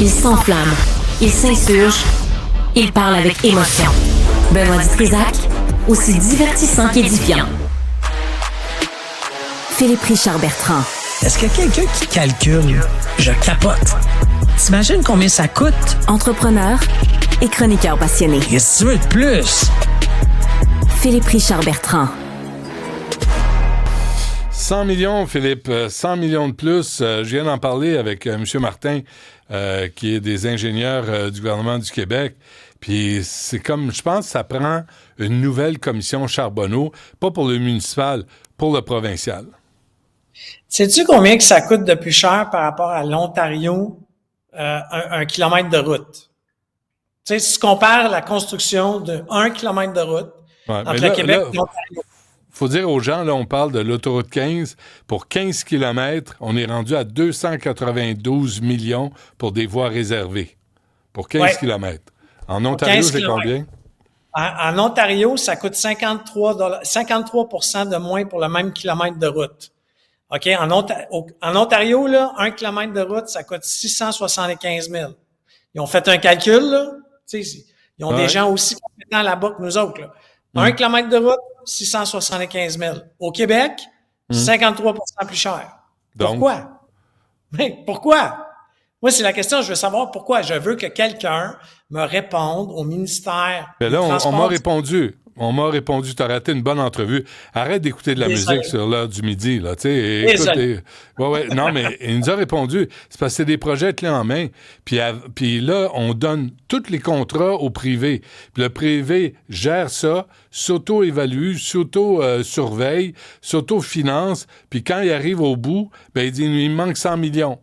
Il s'enflamme, il s'insurge, il parle avec émotion. Benoît Dutrisac, aussi divertissant qu'édifiant. Philippe Richard Bertrand. Est-ce qu'il y a quelqu'un qui calcule? Je capote. T'imagines combien ça coûte? Entrepreneur et chroniqueur passionné. Qu'est-ce que tu veux de plus? Philippe Richard Bertrand. 100 millions, Philippe, 100 millions de plus. Je viens d'en parler avec M. Martin, qui est des ingénieurs du gouvernement du Québec. Puis c'est comme, je pense que ça prend une nouvelle commission Charbonneau, pas pour le municipal, pour le provincial. Sais-tu combien que ça coûte de plus cher par rapport à l'Ontario, un kilomètre de route? Tu sais, si tu compares la construction de 1 kilomètre de route entre le Québec et l'Ontario. Faut dire aux gens, là, on parle de l'autoroute 15. Pour 15 kilomètres, on est rendu à 292 millions pour des voies réservées. Pour 15 kilomètres. En Ontario, c'est combien? En Ontario, ça coûte 53 % de moins pour le même kilomètre de route. OK? En Ontario, là, 1 kilomètre de route, ça coûte 675 000. Ils ont fait un calcul, là. Tu sais, ils ont des gens aussi compétents là-bas que nous autres, là. 1 kilomètre de route, 675 000. Au Québec, 53 % plus cher. Pourquoi? Mais pourquoi? Moi, c'est la question, je veux savoir pourquoi. Je veux que quelqu'un me réponde au ministère. Mais là, on m'a répondu. On m'a répondu, t'as raté une bonne entrevue. Arrête d'écouter de la musique sur l'heure du midi, là, tu sais. Non, mais il nous a répondu. C'est parce que c'est des projets clés en main. Puis là, on donne tous les contrats au privé. Puis le privé gère ça, s'auto-évalue, s'auto-surveille, s'auto-finance. Puis quand il arrive au bout, ben il dit, il me manque 100 millions.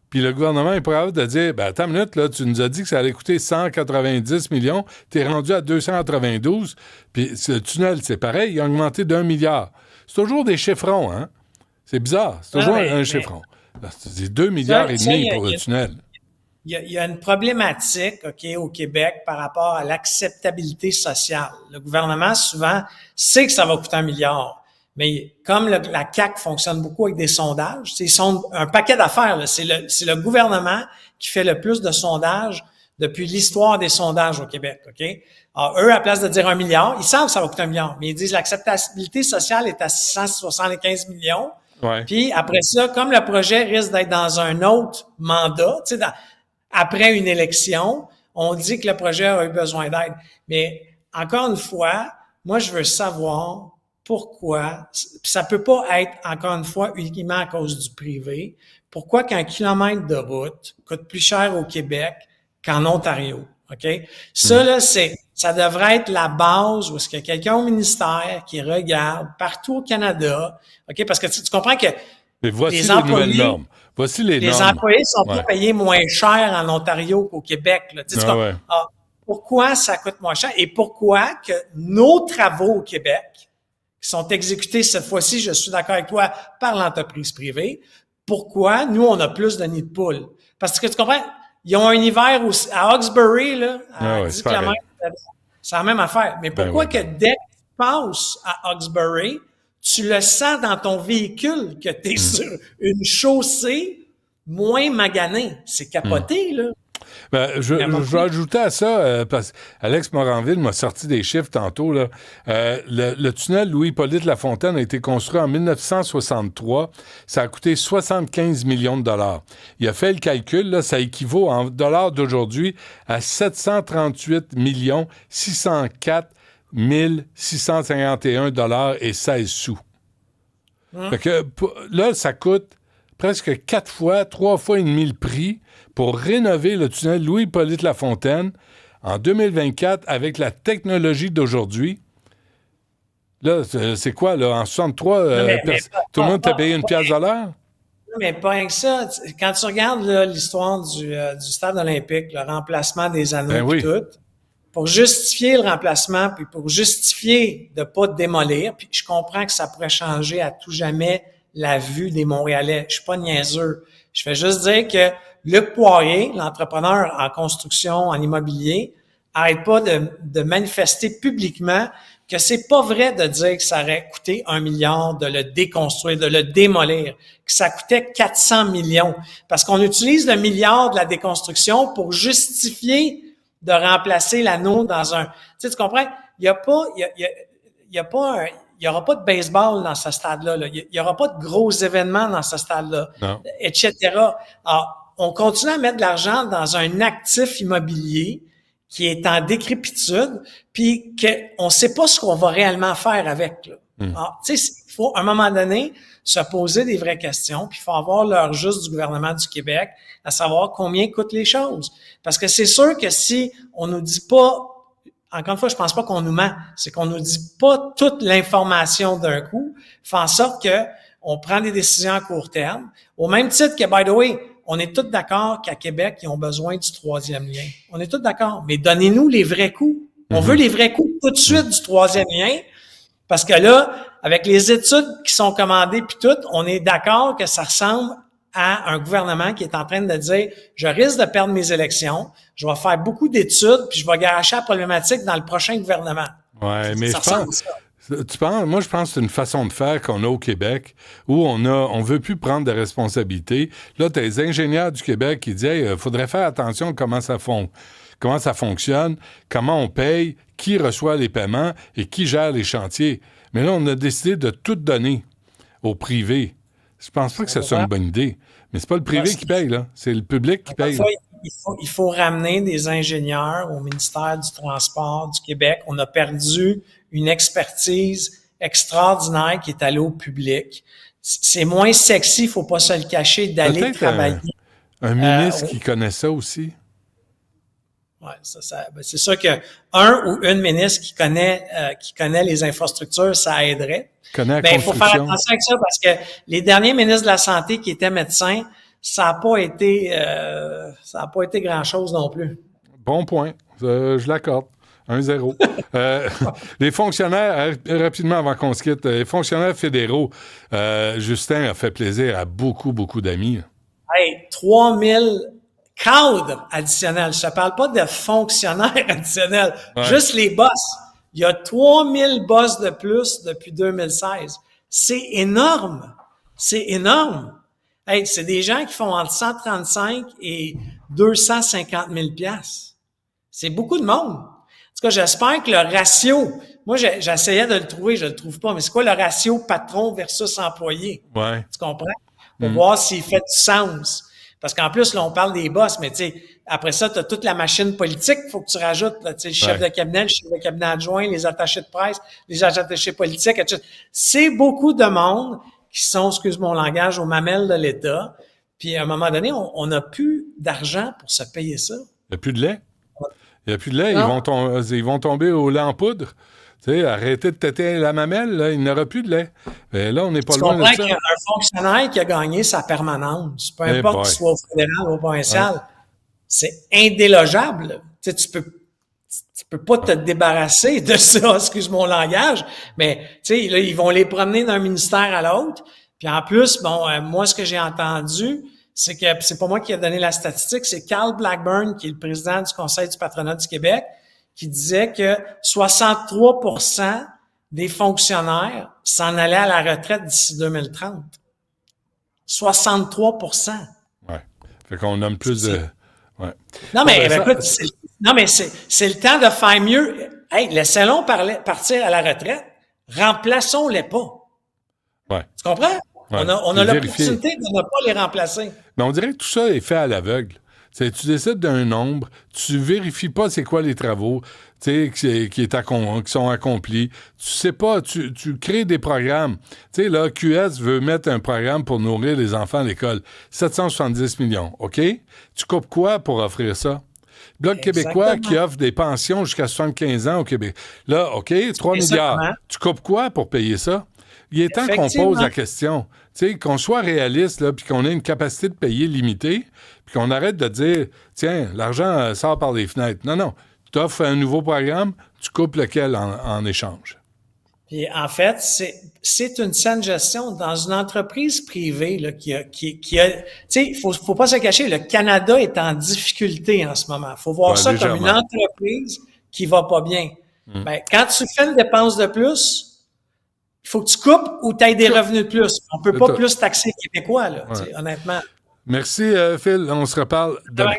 Puis le gouvernement est prêt de dire, attends une minute, là, tu nous as dit que ça allait coûter 190 millions, t'es rendu à 292, puis ce tunnel, c'est pareil, il a augmenté d'1 milliard. C'est toujours des chiffrons, hein? C'est bizarre, c'est toujours un chiffron. C'est 2 milliards et demi pour le tunnel. Il y a une problématique, OK, au Québec par rapport à l'acceptabilité sociale. Le gouvernement, souvent, sait que ça va coûter 1 milliard. Mais comme la CAQ fonctionne beaucoup avec des sondages, ils sondent un paquet d'affaires. Là. C'est le gouvernement qui fait le plus de sondages depuis l'histoire des sondages au Québec. Ok. Alors, eux, à la place de dire 1 milliard, ils savent que ça va coûter 1 milliard, mais ils disent l'acceptabilité sociale est à 675 millions. Ouais. Puis après ça, comme le projet risque d'être dans un autre mandat, après une élection, on dit que le projet a eu besoin d'aide. Mais encore une fois, moi, je veux savoir pourquoi, ça peut pas être, encore une fois, uniquement à cause du privé, pourquoi qu'un kilomètre de route coûte plus cher au Québec qu'en Ontario, OK? Ça, là, ça devrait être la base où est-ce qu'il y a quelqu'un au ministère qui regarde partout au Canada, OK? Parce que tu comprends que mais voici les nouvelles normes. Voici les normes. Les employés sont pas payés moins cher en Ontario qu'au Québec, là. Pourquoi ça coûte moins cher et pourquoi que nos travaux au Québec qui sont exécutés cette fois-ci, je suis d'accord avec toi, par l'entreprise privée. Pourquoi? Nous, on a plus de nids de poules. Parce que tu comprends, ils ont un hiver aussi, à Hawkesbury, là, à 10 km, c'est la même affaire. Mais pourquoi que dès que tu passes à Hawkesbury, tu le sens dans ton véhicule que tu es sur une chaussée moins maganée? C'est capoté, là. Je vais ajouter à ça, parce qu'Alex Moranville m'a sorti des chiffres tantôt. Là. Le tunnel Louis-Hippolyte Lafontaine a été construit en 1963. Ça a coûté 75 millions de dollars. Il a fait le calcul, là, ça équivaut en dollars d'aujourd'hui à 738 604 651 dollars et 16 sous. Fait que, là, ça coûte presque 3 fois et demi le prix pour rénover le tunnel Louis-Hippolyte Lafontaine en 2024 avec la technologie d'aujourd'hui. Là, c'est quoi, là? En 63, tout le monde t'a payé une pièce de l'heure? Non, mais pas rien que ça. Quand tu regardes là, l'histoire du stade olympique, le remplacement des anneaux et tout, pour justifier le remplacement, puis pour justifier de pas démolir, puis je comprends que ça pourrait changer à tout jamais la vue des Montréalais. Je suis pas niaiseux. Je fais juste dire que Luc Poirier, l'entrepreneur en construction, en immobilier, arrête pas de manifester publiquement que c'est pas vrai de dire que ça aurait coûté 1 milliard de le déconstruire, de le démolir, que ça coûtait 400 millions. Parce qu'on utilise le milliard de la déconstruction pour justifier de remplacer l'anneau dans un... Tu comprends? Il y aura pas de baseball dans ce stade-là. Là. Il y aura pas de gros événements dans ce stade-là, etc. Alors, on continue à mettre de l'argent dans un actif immobilier qui est en décrépitude, puis qu'on ne sait pas ce qu'on va réellement faire avec. Là. Alors, tu sais, il faut à un moment donné se poser des vraies questions, puis il faut avoir l'heure juste du gouvernement du Québec, à savoir combien coûtent les choses. Parce que c'est sûr que si on nous dit pas, encore une fois, je pense pas qu'on nous ment, c'est qu'on nous dit pas toute l'information d'un coup, fait en sorte que on prend des décisions à court terme. Au même titre que, by the way, on est tous d'accord qu'à Québec, ils ont besoin du troisième lien. On est tous d'accord. Mais donnez-nous les vrais coûts. On veut les vrais coûts tout de suite du troisième lien. Parce que là, avec les études qui sont commandées puis tout, on est d'accord que ça ressemble à un gouvernement qui est en train de dire « Je risque de perdre mes élections, je vais faire beaucoup d'études puis je vais garacher la problématique dans le prochain gouvernement. » Ouais, mais je pense... Moi, je pense que c'est une façon de faire qu'on a au Québec où on veut plus prendre de responsabilités. Là, tu as les ingénieurs du Québec qui disent hey, faudrait faire attention à comment ça fonctionne, comment on paye, qui reçoit les paiements et qui gère les chantiers. Mais là, on a décidé de tout donner au privé. Je pense pas que ce soit une bonne idée. Mais c'est pas le privé qui paye, là. C'est le public qui paye. Il faut ramener des ingénieurs au ministère du Transport du Québec. On a perdu une expertise extraordinaire qui est allée au public. C'est moins sexy, il faut pas se le cacher, d'aller peut-être travailler. Un ministre qui connaît ça aussi. Ouais, c'est sûr que un ou une ministre qui connaît les infrastructures, ça aiderait. Mais il faut faire attention avec ça parce que les derniers ministres de la Santé qui étaient médecins, ça n'a pas été grand-chose non plus. Bon point. Je l'accorde. 1-0. Les fonctionnaires, rapidement avant qu'on se quitte, les fonctionnaires fédéraux, Justin a fait plaisir à beaucoup, beaucoup d'amis. Hey, 3000 cadres additionnels. Je ne parle pas de fonctionnaires additionnels. Ouais. Juste les boss. Il y a 3000 boss de plus depuis 2016. C'est énorme. C'est énorme. Hey, c'est des gens qui font entre 135 et 250 000 $. C'est beaucoup de monde. En tout cas, j'espère que le ratio, moi, j'essayais de le trouver, je le trouve pas, mais c'est quoi le ratio patron versus employé? Ouais. Tu comprends? Pour voir s'il fait du sens. Parce qu'en plus, là, on parle des boss, mais tu sais, après ça, tu as toute la machine politique, il faut que tu rajoutes, tu sais, le chef de cabinet, le chef de cabinet adjoint, les attachés de presse, les attachés politiques, etc. C'est beaucoup de monde qui sont, excuse mon langage, aux mamelles de l'État. Puis, à un moment donné, on n'a plus d'argent pour se payer ça. Il n'y a plus de lait. Il n'y a plus de lait. Ils vont tomber au lait en poudre. Tu sais, arrêtez de têter la mamelle, là, il n'y aura plus de lait. Et là, on n'est pas loin de ça. Tu comprends qu'il y a un fonctionnaire qui a gagné sa permanence, peu importe qu'il soit au fédéral ou au provincial, c'est indélogeable. Tu sais, tu peux pas te débarrasser de ça, excuse mon langage, mais tu sais, là, ils vont les promener d'un ministère à l'autre. Puis en plus, moi, ce que j'ai entendu, c'est que c'est pas moi qui ai donné la statistique, c'est Carl Blackburn, qui est le président du Conseil du patronat du Québec, qui disait que 63% des fonctionnaires s'en allaient à la retraite d'ici 2030. 63%. Ouais. Fait qu'on nomme plus de... Ouais. Non, mais écoute, c'est le temps de faire mieux. Hey, laissez-les partir à la retraite. Remplaçons-les pas. Ouais. Tu comprends? Ouais. On a l'opportunité de ne pas les remplacer. Mais on dirait que tout ça est fait à l'aveugle. Tu décides d'un nombre, tu vérifies pas c'est quoi les travaux qui sont accomplis. Tu sais pas, tu crées des programmes. Tu sais, là, QS veut mettre un programme pour nourrir les enfants à l'école. 770 millions, OK? Tu coupes quoi pour offrir ça? Bloc québécois qui offre des pensions jusqu'à 75 ans au Québec. Là, OK, 3 milliards. Tu coupes quoi pour payer ça? Il est temps qu'on pose la question. Tu sais, qu'on soit réaliste, là, puis qu'on ait une capacité de payer limitée, puis qu'on arrête de dire, tiens, l'argent sort par les fenêtres. Non. Tu offres un nouveau programme, tu coupes lequel en échange. Puis en fait, c'est une saine gestion dans une entreprise privée là, qui a tu sais, faut pas se cacher, le Canada est en difficulté en ce moment. Faut voir ça comme une entreprise qui va pas bien. Ben, quand tu fais une dépense de plus, il faut que tu coupes ou tu aies des revenus de plus. On ne peut pas plus taxer les Québécois, là, honnêtement. Merci, Phil. On se reparle demain.